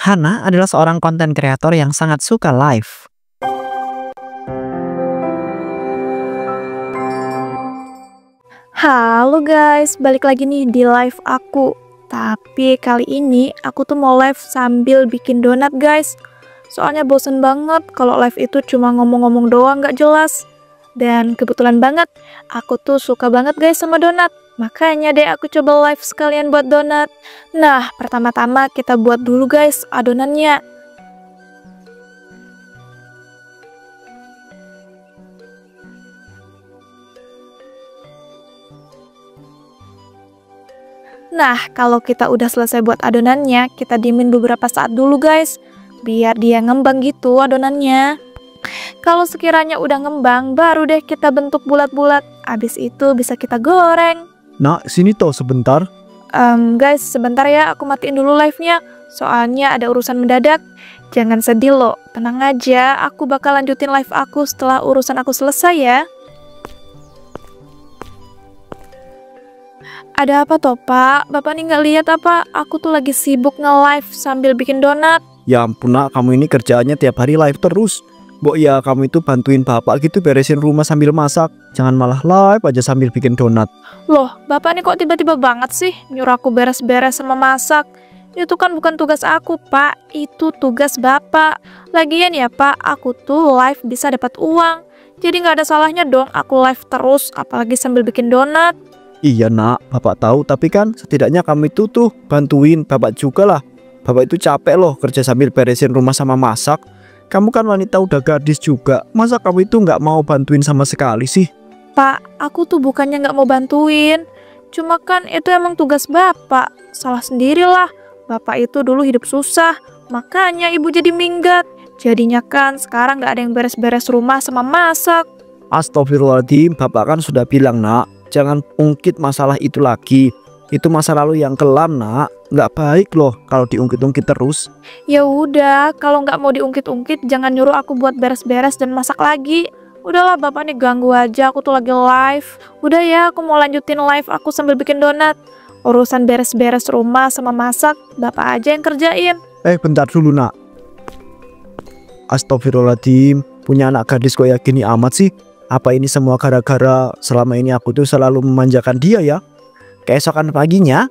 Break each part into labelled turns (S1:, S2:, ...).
S1: Hana adalah seorang konten kreator yang sangat suka live.
S2: Halo guys, balik lagi nih di live aku. Tapi kali ini aku tuh mau live sambil bikin donat guys. Soalnya bosen banget kalau live itu cuma ngomong-ngomong doang gak jelas. Dan kebetulan banget, aku tuh suka banget guys sama donat. Makanya deh aku coba live sekalian buat donat. Nah, pertama-tama kita buat dulu guys adonannya. Nah, kalau kita udah selesai buat adonannya, kita diemin beberapa saat dulu guys, biar dia ngembang gitu adonannya. Kalau sekiranya udah ngembang, baru deh kita bentuk bulat-bulat. Abis itu bisa kita goreng.
S3: Nak, sini toh sebentar.
S2: Guys, sebentar ya, aku matiin dulu live-nya. Soalnya ada urusan mendadak. Jangan sedih loh, tenang aja, aku bakal lanjutin live aku setelah urusan aku selesai ya. Ada apa toh pak? Bapak nih nggak lihat apa? Aku tuh lagi sibuk nge-live sambil bikin donat.
S3: Ya ampun nak, kamu ini kerjaannya tiap hari live terus. Mbok ya kamu itu bantuin bapak gitu beresin rumah sambil masak. Jangan malah live aja sambil bikin donat.
S2: Loh, bapak nih kok tiba-tiba banget sih nyuruh aku beres-beres sama masak? Itu kan bukan tugas aku pak, itu tugas bapak. Lagian ya pak, aku tuh live bisa dapat uang. Jadi nggak ada salahnya dong aku live terus, apalagi sambil bikin donat.
S3: Iya nak, bapak tahu, tapi kan setidaknya kamu itu tuh bantuin bapak juga lah. Bapak itu capek loh kerja sambil beresin rumah sama masak. Kamu kan wanita udah gadis juga, masa kamu itu nggak mau bantuin sama sekali sih?
S2: Pak, aku tuh bukannya nggak mau bantuin. Cuma kan itu emang tugas bapak. Salah sendirilah. Bapak itu dulu hidup susah, makanya ibu jadi minggat. Jadinya kan sekarang nggak ada yang beres-beres rumah sama masak.
S3: Astagfirullahaladzim, bapak kan sudah bilang nak, jangan ungkit masalah itu lagi. Itu masa lalu yang kelam nak, nggak baik loh kalau diungkit-ungkit terus.
S2: Ya udah, kalau nggak mau diungkit-ungkit, jangan nyuruh aku buat beres-beres dan masak lagi. Udahlah bapak nih ganggu aja, aku tuh lagi live. Udah ya, aku mau lanjutin live aku sambil bikin donat. Urusan beres-beres rumah sama masak, bapak aja yang kerjain.
S3: Bentar dulu nak. Astagfirullahaladzim, punya anak gadis kok yakin amat sih? Apa ini semua gara-gara selama ini aku tuh selalu memanjakan dia ya? Keesokan paginya,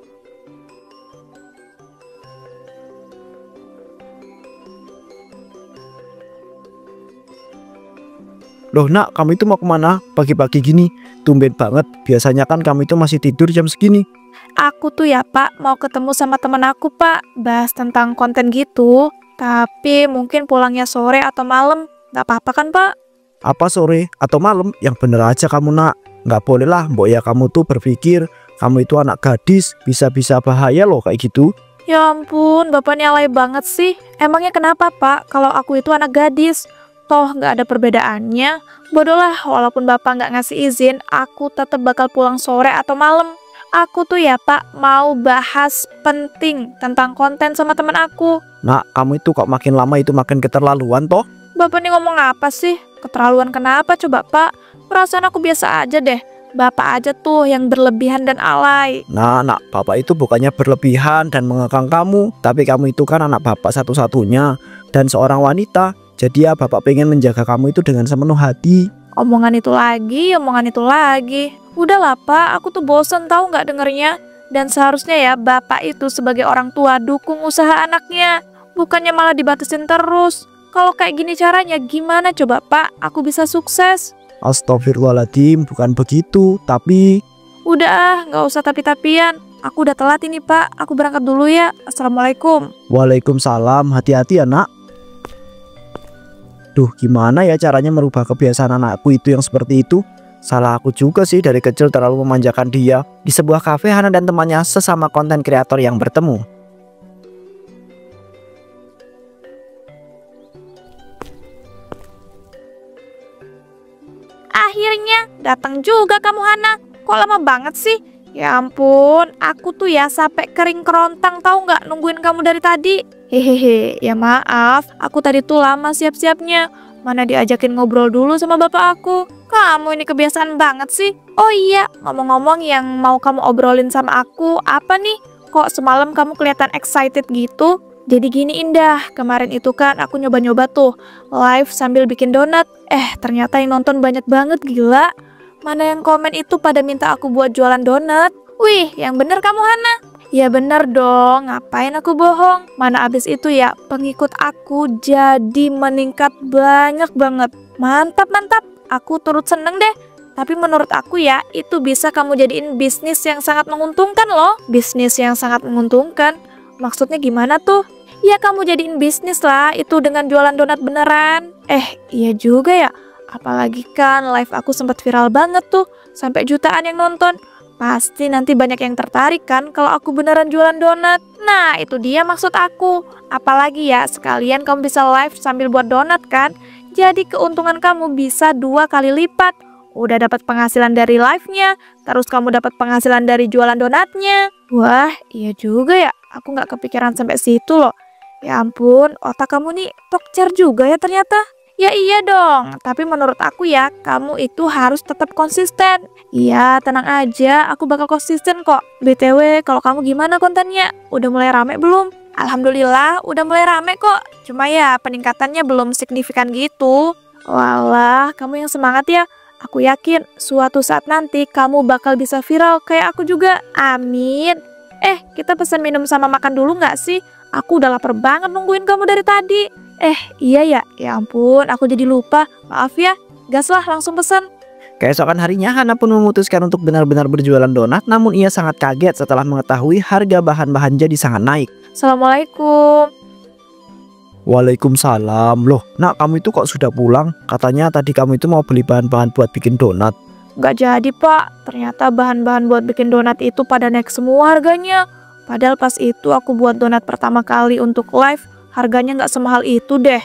S3: loh nak, kamu itu mau kemana pagi-pagi gini? Tumben banget, biasanya kan kamu itu masih tidur jam segini.
S2: Aku tuh ya pak, mau ketemu sama temen aku pak, bahas tentang konten gitu. Tapi mungkin pulangnya sore atau malam, nggak apa-apa kan pak?
S3: Apa sore atau malam? Yang bener aja kamu nak. Nggak boleh lah mbok ya kamu tuh berpikir kamu itu anak gadis, bisa-bisa bahaya loh kayak gitu.
S2: Ya ampun, bapak ini alay banget sih. Emangnya kenapa pak kalau aku itu anak gadis? Toh nggak ada perbedaannya. Bodohlah, walaupun bapak nggak ngasih izin, aku tetap bakal pulang sore atau malam. Aku tuh ya pak mau bahas penting tentang konten sama teman aku.
S3: Nak, kamu itu kok makin lama itu makin keterlaluan toh.
S2: Bapak ini ngomong apa sih? Keterlaluan kenapa coba pak? Perasaan aku biasa aja deh. Bapak aja tuh yang berlebihan dan alay.
S3: Nah, nak, bapak itu bukannya berlebihan dan mengekang kamu, tapi kamu itu kan anak bapak satu-satunya dan seorang wanita. Jadi ya bapak pengen menjaga kamu itu dengan sepenuh hati.
S2: Omongan itu lagi, omongan itu lagi. Udahlah pak, aku tuh bosen tahu nggak dengernya. Dan seharusnya ya bapak itu sebagai orang tua dukung usaha anaknya. Bukannya malah dibatasin terus. Kalau kayak gini caranya gimana coba pak? Aku bisa sukses.
S3: Astagfirullahaladzim, bukan begitu, tapi...
S2: Udah, nggak usah tapi-tapian. Aku udah telat ini pak, aku berangkat dulu ya. Assalamualaikum.
S3: Waalaikumsalam, hati-hati ya nak. Duh, gimana ya caranya merubah kebiasaan anakku itu yang seperti itu? Salah aku juga sih, dari kecil terlalu memanjakan dia. Di sebuah kafe, Hana dan temannya sesama konten kreator yang bertemu.
S2: Akhirnya datang juga kamu Hana. Kok lama banget sih? Ya ampun, aku tuh ya sampai kering kerontang tahu nggak nungguin kamu dari tadi. Hehehe, ya maaf, aku tadi tuh lama siap-siapnya. Mana diajakin ngobrol dulu sama bapak aku. Kamu ini kebiasaan banget sih. Oh iya, ngomong-ngomong yang mau kamu obrolin sama aku apa nih? Kok semalam kamu kelihatan excited gitu? Jadi gini Indah, kemarin itu kan aku nyoba-nyoba tuh live sambil bikin donat. Ternyata yang nonton banyak banget, gila. Mana yang komen itu pada minta aku buat jualan donat. Wih, yang bener kamu Hana. Ya bener dong, ngapain aku bohong. Mana abis itu ya, pengikut aku jadi meningkat banyak banget. Mantap, mantap. Aku turut seneng deh. Tapi menurut aku ya, itu bisa kamu jadiin bisnis yang sangat menguntungkan loh. Bisnis yang sangat menguntungkan. Maksudnya gimana tuh? Ya kamu jadiin bisnis lah, itu dengan jualan donat beneran. Iya juga ya. Apalagi kan live aku sempat viral banget tuh. Sampai jutaan yang nonton. Pasti nanti banyak yang tertarik kan kalau aku beneran jualan donat. Nah, itu dia maksud aku. Apalagi ya, sekalian kamu bisa live sambil buat donat kan. Jadi keuntungan kamu bisa 2 kali lipat. Udah dapat penghasilan dari live-nya, terus kamu dapat penghasilan dari jualan donatnya. Wah, iya juga ya. Aku nggak kepikiran sampai situ loh. Ya ampun, otak kamu nih tokcer juga ya ternyata. Ya iya dong, tapi menurut aku ya, kamu itu harus tetap konsisten. Iya, tenang aja, aku bakal konsisten kok. BTW, kalau kamu gimana kontennya? Udah mulai rame belum? Alhamdulillah, udah mulai rame kok. Cuma ya, peningkatannya belum signifikan gitu. Walah, kamu yang semangat ya. Aku yakin suatu saat nanti kamu bakal bisa viral kayak aku juga. Amin. Kita pesan minum sama makan dulu nggak sih? Aku udah lapar banget nungguin kamu dari tadi. Iya ya. Ya ampun, aku jadi lupa. Maaf ya. Gas lah, langsung pesan.
S3: Keesokan harinya Hana pun memutuskan untuk benar-benar berjualan donat, namun ia sangat kaget setelah mengetahui harga bahan-bahan jadi sangat naik.
S2: Assalamualaikum.
S3: Waalaikumsalam. Loh, nak, kamu itu kok sudah pulang? Katanya tadi kamu itu mau beli bahan-bahan buat bikin donat.
S2: Gak jadi pak, ternyata bahan-bahan buat bikin donat itu pada naik semua harganya. Padahal pas itu aku buat donat pertama kali untuk live, harganya gak semahal itu deh.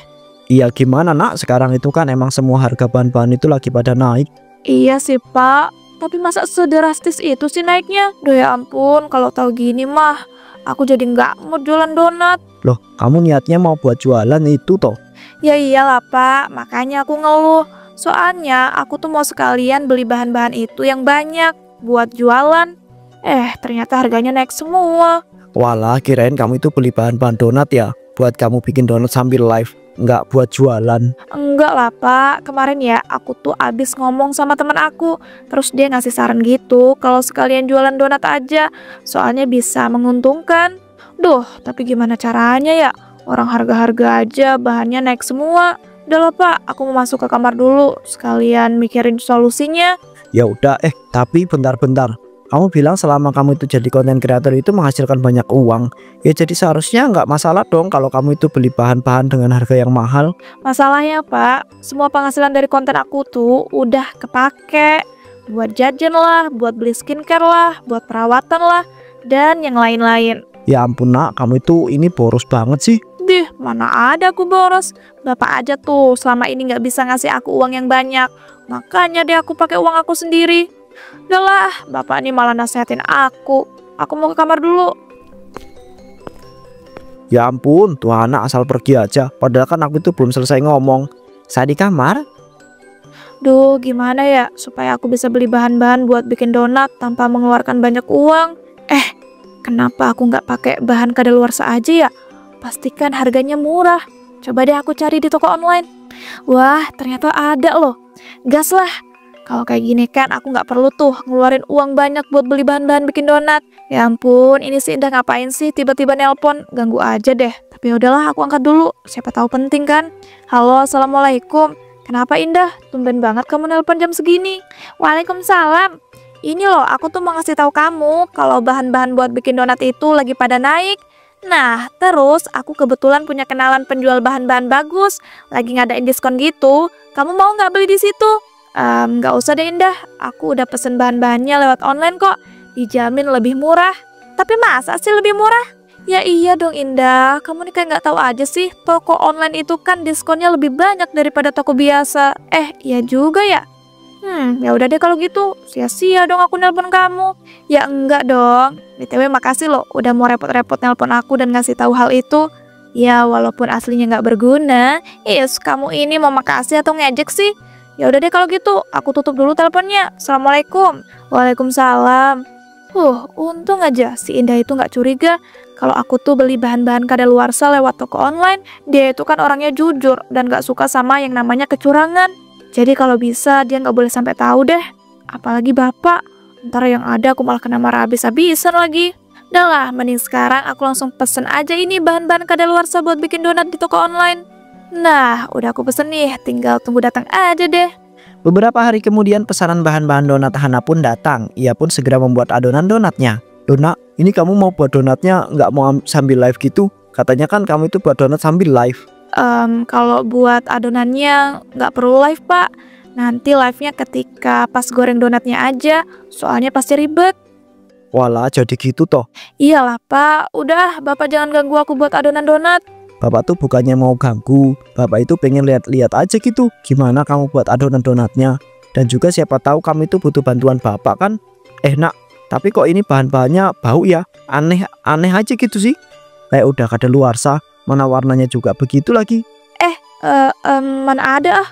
S3: Iya gimana nak, sekarang itu kan emang semua harga bahan-bahan itu lagi pada naik.
S2: Iya sih pak, tapi masa sedrastis itu sih naiknya? Duh ya ampun, kalau tahu gini mah, aku jadi gak mau jualan donat.
S3: Loh, kamu niatnya mau buat jualan itu toh?
S2: Ya iyalah pak, makanya aku ngeluh. Soalnya aku tuh mau sekalian beli bahan-bahan itu yang banyak buat jualan. Ternyata harganya naik semua.
S3: Walah, kirain kamu itu beli bahan-bahan donat ya, buat kamu bikin donat sambil live, nggak buat jualan.
S2: Enggak lah pak, kemarin ya aku tuh abis ngomong sama teman aku. Terus dia ngasih saran gitu, kalau sekalian jualan donat aja, soalnya bisa menguntungkan. Duh, tapi gimana caranya ya? Orang harga-harga aja bahannya naik semua. Udah lah pak, aku mau masuk ke kamar dulu, sekalian mikirin solusinya.
S3: Ya udah, tapi bentar-bentar. Kamu bilang selama kamu itu jadi konten kreator itu menghasilkan banyak uang. Ya jadi seharusnya nggak masalah dong kalau kamu itu beli bahan-bahan dengan harga yang mahal.
S2: Masalahnya pak, semua penghasilan dari konten aku tuh udah kepake buat jajan lah, buat beli skincare lah, buat perawatan lah, dan yang lain-lain.
S3: Ya ampun nak, kamu itu ini boros banget sih.
S2: Dih, mana ada aku boros. Bapak aja tuh selama ini nggak bisa ngasih aku uang yang banyak. Makanya deh aku pakai uang aku sendiri. Udah lah, bapak ini malah nasehatin aku. Aku mau ke kamar dulu.
S3: Ya ampun, tuh anak asal pergi aja. Padahal kan aku itu belum selesai ngomong. Saya di kamar.
S2: Duh, gimana ya supaya aku bisa beli bahan-bahan buat bikin donat tanpa mengeluarkan banyak uang. Kenapa aku nggak pakai bahan kadaluarsa aja ya? Pastikan harganya murah. Coba deh aku cari di toko online. Wah, ternyata ada loh. Gas lah. Kalau kayak gini kan aku nggak perlu tuh ngeluarin uang banyak buat beli bahan-bahan bikin donat. Ya ampun, ini sih Indah ngapain sih tiba-tiba nelpon? Ganggu aja deh. Tapi udahlah, aku angkat dulu. Siapa tahu penting kan? Halo, assalamualaikum. Kenapa Indah? Tumben banget kamu nelpon jam segini. Waalaikumsalam. Ini loh, aku tuh mau ngasih tahu kamu kalau bahan-bahan buat bikin donat itu lagi pada naik. Nah, terus aku kebetulan punya kenalan penjual bahan-bahan bagus, lagi ngadain diskon gitu. Kamu mau nggak beli di situ? Nggak usah deh Indah, aku udah pesen bahan-bahannya lewat online kok. Dijamin lebih murah. Tapi masa sih lebih murah? Ya iya dong Indah, kamu nih kayak nggak tahu aja sih. Toko online itu kan diskonnya lebih banyak daripada toko biasa. Iya juga ya. Ya udah deh kalau gitu, sia-sia dong aku nelpon kamu. Ya enggak dong. BTW makasih loh udah mau repot-repot nelpon aku dan ngasih tahu hal itu. Ya walaupun aslinya nggak berguna. Kamu ini mau makasih atau ngejek sih? Ya udah deh kalau gitu, aku tutup dulu teleponnya. Assalamualaikum. Waalaikumsalam. Untung aja si Indah itu nggak curiga Kalau aku tuh beli bahan-bahan kadaluarsa lewat toko online, dia itu kan orangnya jujur dan gak suka sama yang namanya kecurangan. Jadi kalau bisa dia gak boleh sampai tahu deh. Apalagi bapak, ntar yang ada aku malah kena marah habis-habisan lagi. Udah lah, mending sekarang aku langsung pesen aja ini bahan-bahan kadaluarsa buat bikin donat di toko online. Nah, udah aku pesen nih, tinggal tunggu datang aja deh.
S3: Beberapa hari kemudian pesanan bahan-bahan donat Hana pun datang. Ia pun segera membuat adonan donatnya. Dona, ini kamu mau buat donatnya nggak mau sambil live gitu? Katanya kan kamu itu buat donat sambil live.
S2: Kalau buat adonannya nggak perlu live pak. Nanti live-nya ketika pas goreng donatnya aja. Soalnya pasti ribet.
S3: Walah, jadi gitu toh.
S2: Iyalah pak, udah bapak jangan ganggu aku buat adonan donat.
S3: Bapak tuh bukannya mau ganggu. Bapak itu pengen lihat-lihat aja gitu. Gimana kamu buat adonan donatnya. Dan juga siapa tahu kamu itu butuh bantuan bapak kan. Nak, tapi kok ini bahan-bahannya bau ya? Aneh aja gitu sih. Kayak udah kadaluarsa, mana warnanya juga begitu lagi.
S2: Mana ada ah.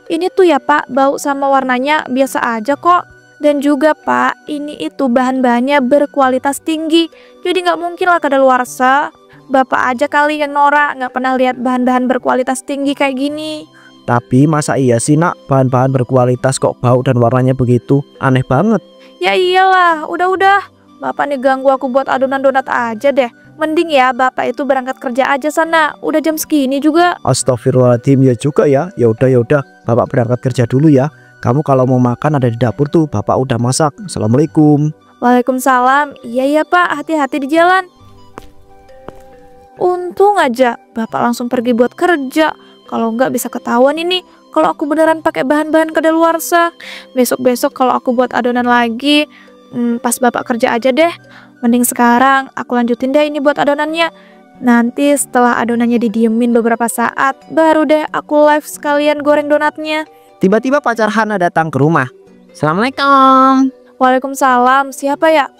S2: Ini tuh ya pak, bau sama warnanya biasa aja kok. Dan juga pak, ini itu bahan-bahannya berkualitas tinggi. Jadi nggak mungkin lah kadaluarsa. Bapak aja kali yang norak, nggak pernah lihat bahan-bahan berkualitas tinggi kayak gini.
S3: Tapi masa iya sih nak, bahan-bahan berkualitas kok bau dan warnanya begitu? Aneh banget.
S2: Ya iyalah, udah. Bapak nih ganggu aku buat adonan donat aja deh. Mending ya bapak itu berangkat kerja aja sana. Udah jam segini juga.
S3: Astagfirullahaladzim, ya juga ya. Ya udah. Bapak berangkat kerja dulu ya. Kamu kalau mau makan ada di dapur tuh. Bapak udah masak. Assalamualaikum.
S2: Waalaikumsalam. Iya pak, hati-hati di jalan. Untung aja bapak langsung pergi buat kerja. Kalau nggak bisa ketahuan ini kalau aku beneran pakai bahan-bahan kadaluarsa. Besok-besok kalau aku buat adonan lagi, pas bapak kerja aja deh. Mending sekarang aku lanjutin deh ini buat adonannya. Nanti setelah adonannya didiemin beberapa saat, baru deh aku live sekalian goreng donatnya.
S1: Tiba-tiba pacar Hana datang ke rumah. Assalamualaikum.
S2: Waalaikumsalam, siapa ya?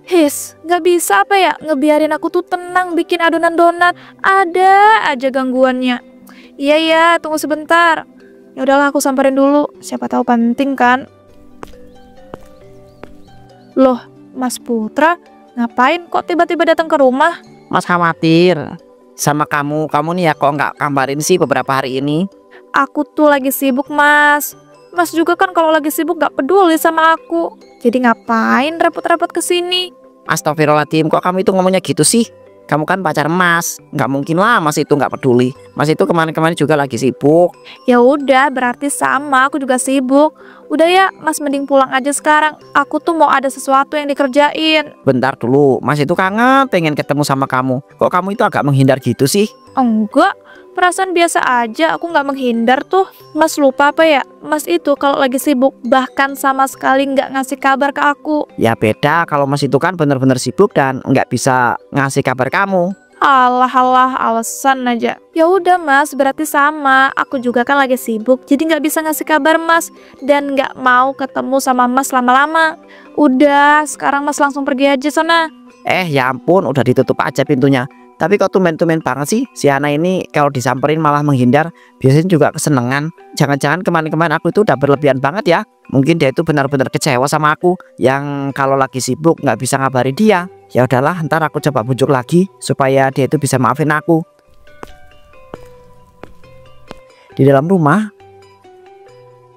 S2: Nggak bisa apa ya ngebiarin aku tuh tenang bikin adonan donat. Ada aja gangguannya. Iya, tunggu sebentar. Ya udahlah aku samperin dulu, siapa tahu penting kan. Loh, Mas Putra, ngapain kok tiba-tiba datang ke rumah?
S1: Mas khawatir sama kamu. Kamu nih ya kok nggak kabarin sih beberapa hari ini?
S2: Aku tuh lagi sibuk, Mas. Mas juga kan kalau lagi sibuk gak peduli sama aku. Jadi ngapain repot-repot kesini?
S1: Astagfirullahaladzim, kok kamu itu ngomongnya gitu sih? Kamu kan pacar Mas, nggak mungkin lah Mas itu nggak peduli. Mas itu kemarin-kemarin juga lagi sibuk.
S2: Ya udah, berarti sama, aku juga sibuk. Udah ya, Mas mending pulang aja sekarang. Aku tuh mau ada sesuatu yang dikerjain.
S1: Bentar dulu, Mas itu kangen pengen ketemu sama kamu. Kok kamu itu agak menghindar gitu sih?
S2: Enggak, perasaan biasa aja, aku nggak menghindar tuh. Mas lupa apa ya? Mas itu kalau lagi sibuk bahkan sama sekali nggak ngasih kabar ke aku.
S1: Ya beda kalau Mas itu kan bener-bener sibuk dan nggak bisa ngasih kabar kamu.
S2: Alah, alasan aja. Ya udah Mas, berarti sama. Aku juga kan lagi sibuk, jadi nggak bisa ngasih kabar Mas dan nggak mau ketemu sama Mas lama-lama. Udah, sekarang Mas langsung pergi aja sana.
S1: Ya ampun, udah ditutup aja pintunya. Tapi kok tumben-tumben banget sih si Hana ini kalau disamperin malah menghindar. Biasanya juga kesenengan. Jangan-jangan kemarin-kemarin aku itu udah berlebihan banget ya. Mungkin dia itu benar-benar kecewa sama aku yang kalau lagi sibuk nggak bisa ngabari dia. Ya udahlah, ntar aku coba bujuk lagi supaya dia itu bisa maafin aku. Di dalam rumah,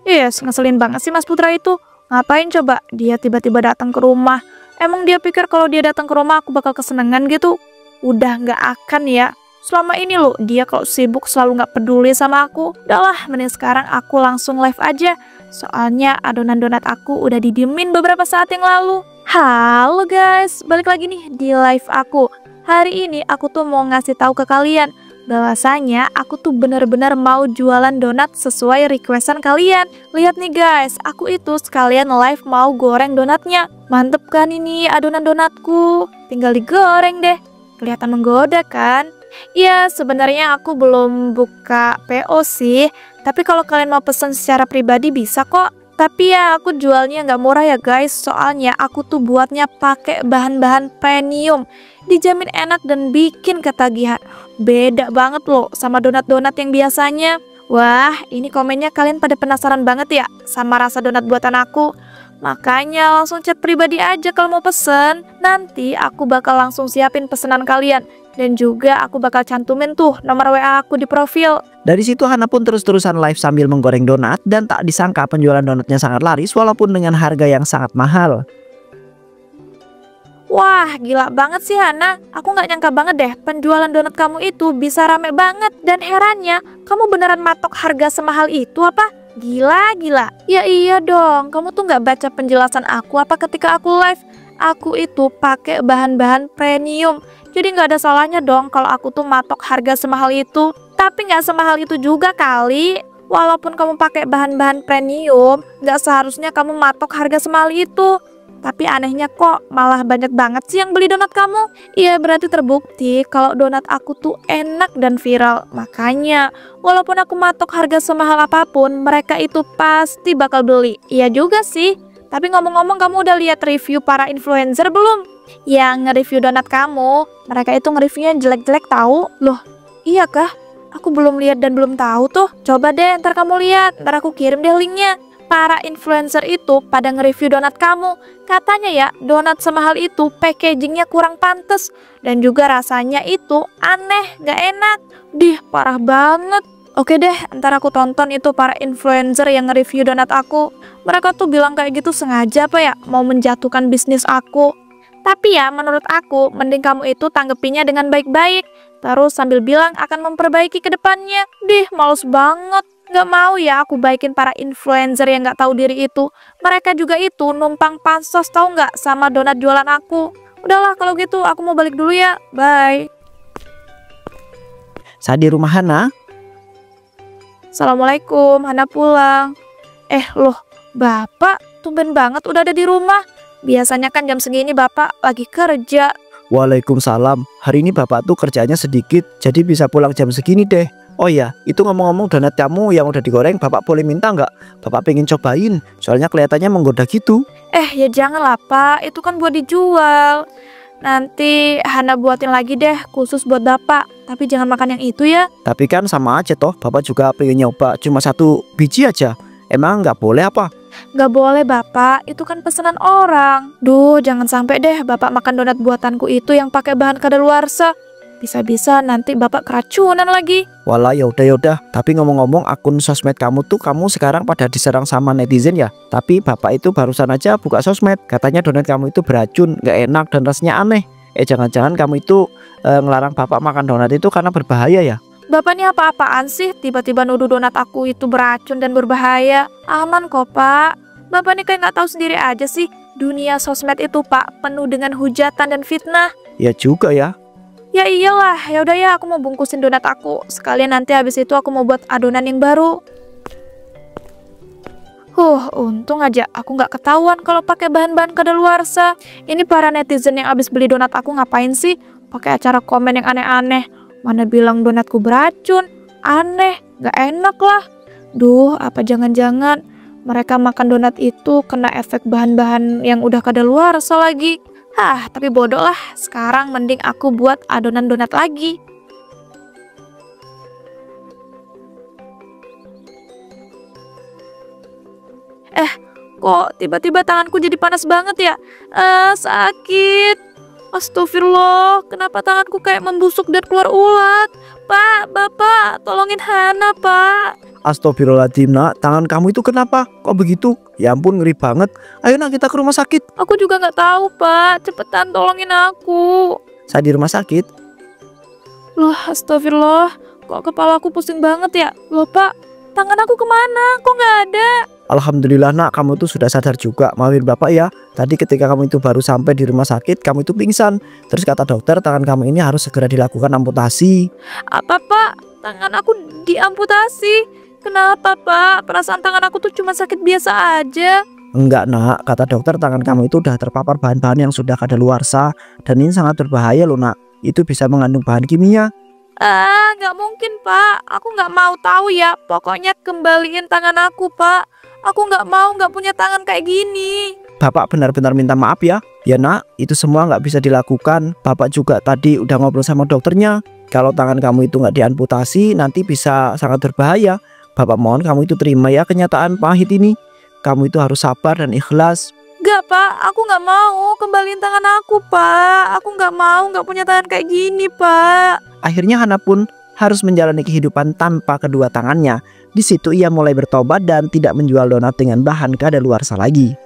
S2: Yes, ngeselin banget sih Mas Putra itu. Ngapain coba dia tiba-tiba datang ke rumah? Emang dia pikir kalau dia datang ke rumah aku bakal kesenangan gitu? Udah nggak akan ya. Selama ini loh dia kalau sibuk selalu nggak peduli sama aku. Udahlah, mending sekarang aku langsung live aja. Soalnya adonan donat aku udah didiemin beberapa saat yang lalu. Halo guys, balik lagi nih di live aku. Hari ini aku tuh mau ngasih tahu ke kalian bahwasanya aku tuh bener-bener mau jualan donat sesuai requestan kalian. Lihat nih guys, aku itu sekalian live mau goreng donatnya. Mantep kan ini adonan donatku? Tinggal digoreng deh. Kelihatan menggoda kan? Ya sebenarnya aku belum buka PO sih. Tapi kalau kalian mau pesan secara pribadi bisa kok. Tapi ya aku jualnya nggak murah ya guys. Soalnya aku tuh buatnya pakai bahan-bahan premium. Dijamin enak dan bikin ketagihan. Beda banget loh sama donat-donat yang biasanya. Wah, ini komennya kalian pada penasaran banget ya sama rasa donat buatan aku. Makanya langsung chat pribadi aja kalau mau pesen. Nanti aku bakal langsung siapin pesanan kalian. Dan juga aku bakal cantumin tuh nomor WA aku di profil.
S1: Dari situ Hana pun terus-terusan live sambil menggoreng donat dan tak disangka penjualan donatnya sangat laris walaupun dengan harga yang sangat mahal.
S2: Wah, gila banget sih Hana. Aku nggak nyangka banget deh penjualan donat kamu itu bisa rame banget. Dan herannya, kamu beneran matok harga semahal itu apa? Gila. Ya iya dong, kamu tuh nggak baca penjelasan aku apa ketika aku live? Aku itu pakai bahan-bahan premium. Jadi nggak ada salahnya dong kalau aku tuh matok harga semahal itu. Tapi nggak semahal itu juga kali. Walaupun kamu pakai bahan-bahan premium, nggak seharusnya kamu matok harga semahal itu. Tapi anehnya kok malah banyak banget sih yang beli donat kamu. Iya, berarti terbukti kalau donat aku tuh enak dan viral. Makanya walaupun aku matok harga semahal apapun, mereka itu pasti bakal beli. Iya juga sih. Tapi ngomong-ngomong, kamu udah lihat review para influencer belum? Yang nge-review donat kamu, mereka itu nge-reviewnya jelek-jelek tahu. Loh, iya kah? Aku belum lihat dan belum tahu tuh. Coba deh ntar kamu lihat, ntar aku kirim deh linknya. Para influencer itu pada nge-review donat kamu. Katanya ya, donat semahal itu packagingnya kurang pantes. Dan juga rasanya itu aneh, gak enak. Dih, parah banget. Oke deh, ntar aku tonton itu para influencer yang nge-review donat aku. Mereka tuh bilang kayak gitu sengaja apa ya, mau menjatuhkan bisnis aku. Tapi ya menurut aku, mending kamu itu tanggepinnya dengan baik-baik. Terus sambil bilang akan memperbaiki ke depannya. Dih, males banget. Gak mau ya aku baikin para influencer yang gak tahu diri itu. Mereka juga itu numpang pansos tahu nggak sama donat jualan aku. Udahlah kalau gitu aku mau balik dulu ya. Bye.
S1: Saat di rumah Hana,
S2: Assalamualaikum, Hana pulang. Loh, Bapak tumben banget udah ada di rumah. Biasanya kan jam segini Bapak lagi kerja.
S3: Waalaikumsalam. Hari ini bapak tuh kerjanya sedikit, jadi bisa pulang jam segini deh. Oh iya, itu ngomong-ngomong donat kamu yang udah digoreng, bapak boleh minta nggak? Bapak pengen cobain, soalnya kelihatannya menggoda gitu.
S2: Ya janganlah Pak, itu kan buat dijual. Nanti Hana buatin lagi deh khusus buat Bapak. Tapi jangan makan yang itu ya.
S3: Tapi kan sama aja toh, bapak juga pengen nyoba cuma 1 biji aja. Emang nggak boleh apa?
S2: Gak boleh Bapak, itu kan pesanan orang. Duh, jangan sampai deh Bapak makan donat buatanku itu yang pakai bahan kadaluarsa. Bisa-bisa nanti Bapak keracunan lagi.
S3: Walah, yaudah. Tapi ngomong-ngomong, akun sosmed kamu tuh kamu sekarang pada diserang sama netizen ya. Tapi bapak itu barusan aja buka sosmed, katanya donat kamu itu beracun, nggak enak dan rasanya aneh. Jangan-jangan kamu itu ngelarang bapak makan donat itu karena berbahaya ya?
S2: Bapak ini apa-apaan sih? Tiba-tiba nuduh donat aku itu beracun dan berbahaya. Aman kok Pak. Bapak ini kayak nggak tahu sendiri aja sih. Dunia sosmed itu Pak penuh dengan hujatan dan fitnah.
S3: Ya juga ya.
S2: Ya iyalah, ya udah ya aku mau bungkusin donat aku. Sekalian nanti habis itu aku mau buat adonan yang baru. Untung aja aku nggak ketahuan kalau pakai bahan-bahan kadaluarsa. Ini para netizen yang habis beli donat aku ngapain sih? Pakai acara komen yang aneh-aneh. Mana bilang donatku beracun? Aneh, nggak enak lah. Duh, apa jangan-jangan mereka makan donat itu kena efek bahan-bahan yang udah kadaluarsa lagi. Tapi bodoh lah, sekarang mending aku buat adonan donat lagi. Kok tiba-tiba tanganku jadi panas banget ya? Sakit. Astagfirullah, kenapa tanganku kayak membusuk dan keluar ulat? Pak, Bapak, tolongin Hana, Pak.
S3: Astagfirullahaladzim nak, tangan kamu itu kenapa? Kok begitu? Ya ampun, ngeri banget. Ayo nak, kita ke rumah sakit.
S2: Aku juga nggak tahu, Pak. Cepetan tolongin aku.
S3: Saya di rumah sakit.
S2: Loh, astagfirullah. Kok kepalaku pusing banget ya? Loh, Pak, tangan aku kemana? Kok nggak ada?
S3: Alhamdulillah nak, kamu tuh sudah sadar juga. Maafin bapak ya. Tadi ketika kamu itu baru sampai di rumah sakit, kamu itu pingsan. Terus kata dokter, tangan kamu ini harus segera dilakukan amputasi.
S2: Apa Pak? Tangan aku diamputasi? Kenapa Pak? Perasaan tangan aku tuh cuma sakit biasa aja.
S3: Enggak nak, kata dokter tangan kamu itu udah terpapar bahan-bahan yang sudah kadaluarsa. Dan ini sangat berbahaya loh nak. Itu bisa mengandung bahan kimia.
S2: Nggak mungkin Pak. Aku nggak mau tahu ya. Pokoknya kembaliin tangan aku Pak. Aku nggak mau nggak punya tangan kayak gini.
S3: Bapak benar-benar minta maaf ya. Ya nak, itu semua nggak bisa dilakukan. Bapak juga tadi udah ngobrol sama dokternya. Kalau tangan kamu itu nggak diamputasi, nanti bisa sangat berbahaya. Bapak mohon kamu itu terima ya kenyataan pahit ini. Kamu itu harus sabar dan ikhlas.
S2: Gak pak, aku gak mau, kembaliin tangan aku pak. Aku gak mau, gak punya tangan kayak gini pak.
S1: Akhirnya Hana pun harus menjalani kehidupan tanpa kedua tangannya. Di situ ia mulai bertobat dan tidak menjual donat dengan bahan kadaluarsa lagi.